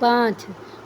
5।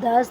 10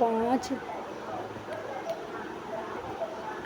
5।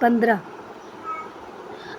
15।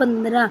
15।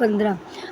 15।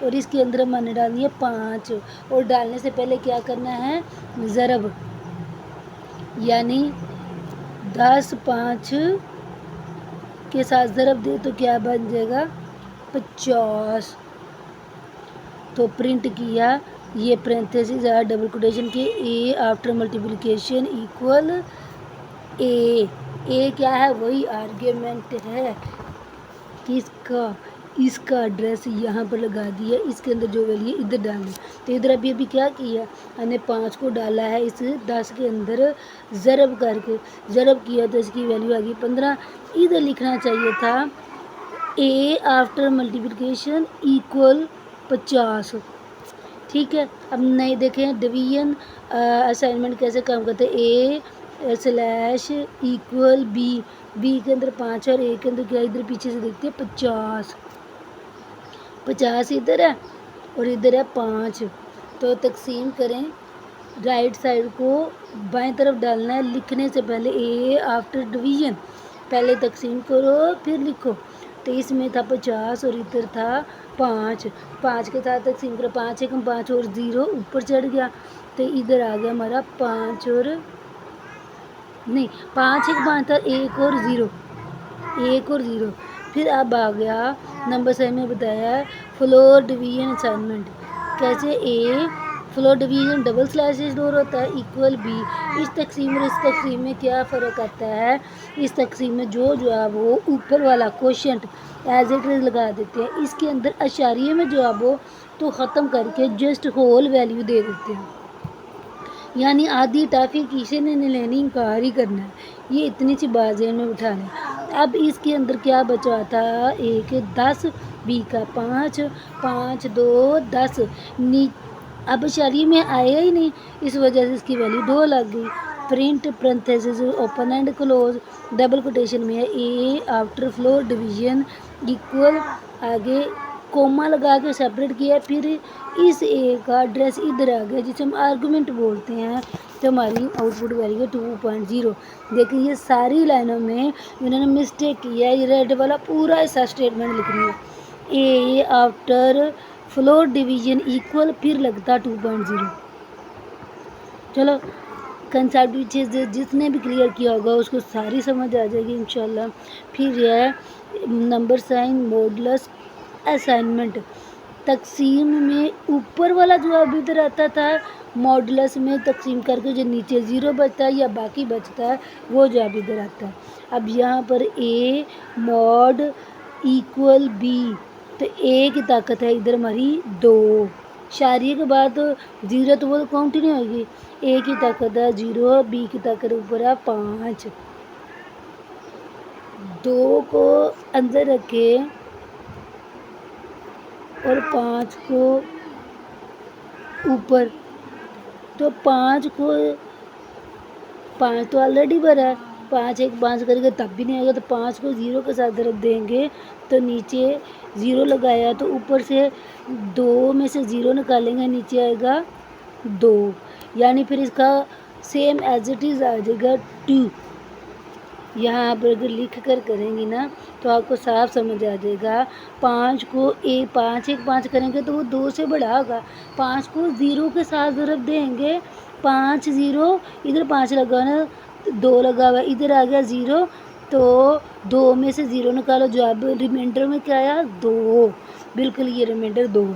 اور اس کے اندر ہم نے ڈالنی ہے 5 اور ڈالنے سے پہلے کیا کرنا ہے ضرب یعنی 10 5 کے ساتھ ضرب دے تو کیا بن جائے گا 50 تو پرنٹ کیا یہ پرنتھیسس ہے ڈبل کوٹیشن کے اے آفٹر ملٹیپلیکیشن ایکول اے کیا ہے وہی آرگیومنٹ ہے کس کا اس کا ایڈریس یہاں پر لگا دیا اس کے اندر جو ویلیو ادھر ڈالنا تو ادھر ابھی کیا کیا ہم نے 5 کو ڈالا ہے اس 10 کے اندر ضرب کر کے ضرب کیا تو اس کی ویلیو آ گئی 15 ادھر لکھنا چاہیے تھا اے آفٹر ملٹیپلیکیشن ایکول 50 ٹھیک ہے اب نئے دیکھیں ڈویژن اسائنمنٹ کیسے کام کرتے ہیں اے سلیش ایکول بی کے اندر 5 اور اے کے اندر کیا ادھر پیچھے سے دیکھتے ہیں 50 ادھر ہے اور ادھر ہے 5 تو تقسیم کریں رائٹ سائڈ کو بائیں طرف ڈالنا ہے لکھنے سے پہلے اے آفٹر ڈویژن پہلے تقسیم کرو پھر لکھو تو اس میں تھا 50 اور ادھر تھا 5 کے ساتھ تقسیم کرو 5 1 5 اور 0 اوپر چڑھ گیا تو ادھر آ گیا ہمارا 5 اور نہیں 5 1 5 تھا 1 اور 0 پھر اب آ گیا نمبر سائن میں بتایا فلور ڈویژن اسائنمنٹ کیسے اے فلور ڈویژن ڈبل سلیش ڈور ہوتا ہے ایکول بی اس تقسیم اور اس تقسیم میں کیا فرق آتا ہے اس تقسیم میں جو جواب ہو اوپر والا کوشنٹ ایز اٹ از لگا دیتے ہیں اس کے اندر اشاریے میں جواب ہو تو ختم کر کے جسٹ ہول ویلیو دے دیتے ہیں یعنی آدھی ٹافی کسی نے نہیں لینی انکار ہی کرنا ہے یہ اتنی سی بات ذہن میں بٹھا لیں اب اس کے اندر کیا بچا تھا ایک 10 بی کا 5 5 2 10 اب اشاریے میں آیا ہی نہیں اس وجہ سے اس کی ویلیو 2 لگ گئی print parenthesis open and close double quotation میں ہے A after floor division equal آگے کوما لگا کے سیپریٹ کیا پھر اس اے کا ایڈریس ادھر آ گیا جسے ہم آرگومنٹ بولتے ہیں تو ہماری آؤٹ پٹ ویلیو 2.0 لیکن یہ ساری لائنوں میں انہوں نے مسٹیک کیا ہے یہ ریڈ والا پورا ایسا اسٹیٹمنٹ لکھنی ہے A after floor division equal پھر لگتا 2.0 چلو کنسیپٹ جس نے بھی کلیئر کیا ہوگا اس کو ساری سمجھ آ جائے گی انشاءاللہ پھر یہ ہے نمبر سائن ماڈولس اسائنمنٹ تقسیم میں اوپر والا جواب ادھر آتا تھا ماڈولس میں تقسیم کر کے جو نیچے 0 بچتا ہے یا باقی بچتا ہے وہ جواب ادھر آتا ہے اب یہاں پر اے ماڈ ایکول بی تو اے کی طاقت ہے ادھر ہماری 2 اشاریے کے بعد 0 تو وہ کاؤنٹ ہی نہیں ہوگی اے کی طاقت ہے 0 بی کی طاقت اوپر ہے 5 2 کو اندر رکھے اور 5 کو اوپر تو 5 تو آلریڈی بھرا ہے 5 1 5 کر کے تب بھی نہیں آئے گا تو 5 کو 0 کے ساتھ ضرب دیں گے تو نیچے 0 لگایا تو اوپر سے 2 میں سے 0 نکالیں گے نیچے آئے گا 2 یعنی پھر اس کا سیم ایز اٹ از آ جائے گا 2 یہاں پر اگر لکھ کر کریں گی نا تو آپ کو صاف سمجھ آ جائے گا 5 کو 5 1 5 کریں گے تو وہ 2 سے بڑا ہوگا 5 کو 0 کے ساتھ ضرب دیں گے 5 0 ادھر 5 لگا نا 2 لگا ہوا ادھر آ گیا 0 تو 2 میں سے 0 نکالو جواب ریمائنڈر میں کیا آیا 2 بالکل یہ ریمائنڈر 2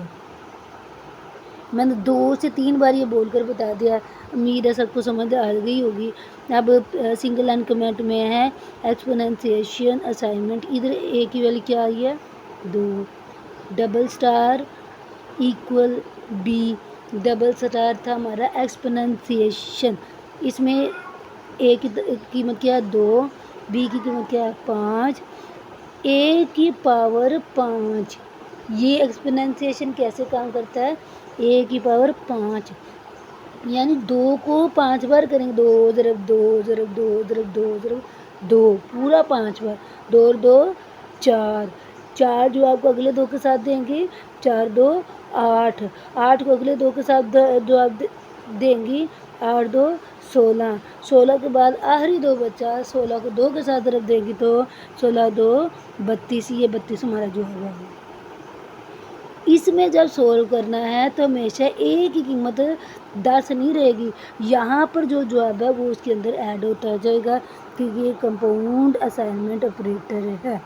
میں نے 2 سے 3 بار یہ بول کر بتا دیا امید ہے سب کو سمجھ آ گئی ہوگی اب سنگل اینڈ کمنٹ میں ہے ایکسپوننشیشن اسائنمنٹ ادھر اے کی ویلیو کیا آئی ہے 2 double star equal B double star تھا ہمارا ایکسپوننشیشن اس میں اے کی قیمت کیا ہے 2 بی کی قیمت کیا ہے 5 اے کی پاور 5 یہ ایکسپوننشیشن کیسے کام کرتا ہے اے کی پاور 5 یعنی 2 کو 5 بار کریں گے 2 ضرب 2 ضرب 2 ضرب 2 ضرب 2 پورا 5 بار 2 اور 2 4 جو آپ کو اگلے 2 کے ساتھ دیں گے 4 2 8 8 کو اگلے 2 کے ساتھ جو آپ دیں گی 8 2 16 16 کے بعد آخری 2 بچا 16 کو 2 کے ساتھ ضرب دیں گی تو 16 2 32 یہ 32 ہمارا جو ہے اس میں جب سولو کرنا ہے تو ہمیشہ اے کی قیمت 10 نہیں رہے گی، یہاں پر جو جواب ہے وہ اس کے اندر ایڈ ہوتا جائے گا کیونکہ یہ کمپاؤنڈ اسائنمنٹ آپریٹر ہے۔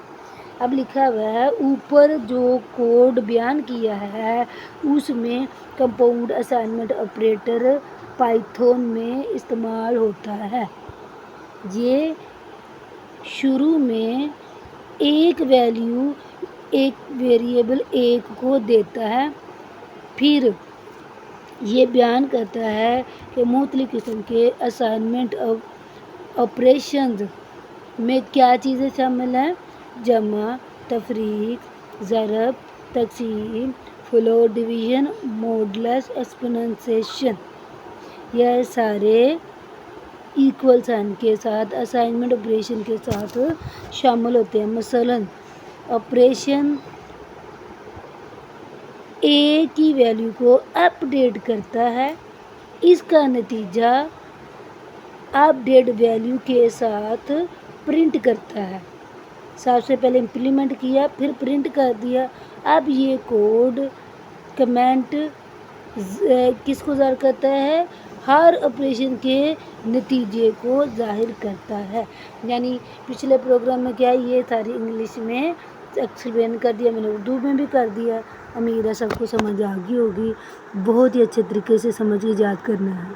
اب لکھا ہوا ہے اوپر جو کوڈ بیان کیا ہے اس میں کمپاؤنڈ اسائنمنٹ آپریٹر پائتھون میں استعمال ہوتا ہے۔ یہ شروع میں ایک ویلیو ایک ویریبل ایک کو دیتا ہے، پھر یہ بیان کرتا ہے کہ مختلف قسم کے اسائنمنٹ آپریشنز میں کیا چیزیں شامل ہیں، جمع، تفریق، ضرب، تقسیم، فلوٹ ڈویژن، موڈولس، ایکسپوننشیشن، یہ سارے ایکول سائن کے ساتھ اسائنمنٹ آپریشن کے ساتھ شامل ہوتے ہیں۔ مثلاً آپریشن اے کی ویلیو کو اپ ڈیٹ کرتا ہے، اس کا نتیجہ اپ ڈیٹ ویلیو کے ساتھ پرنٹ کرتا ہے۔ سب سے پہلے امپلیمنٹ کیا پھر پرنٹ کر دیا۔ اب یہ کوڈ کمنٹ کس کو ظاہر کرتا ہے، ہر آپریشن کے نتیجے کو ظاہر کرتا ہے۔ یعنی پچھلے پروگرام میں کیا یہ ساری انگلش میں ایکسپلین کر دیا، میں نے اردو میں بھی کر دیا، امید ہے سب کو سمجھ آ گئی ہوگی۔ بہت ہی اچھے طریقے سے سمجھ کے یاد کرنا ہے۔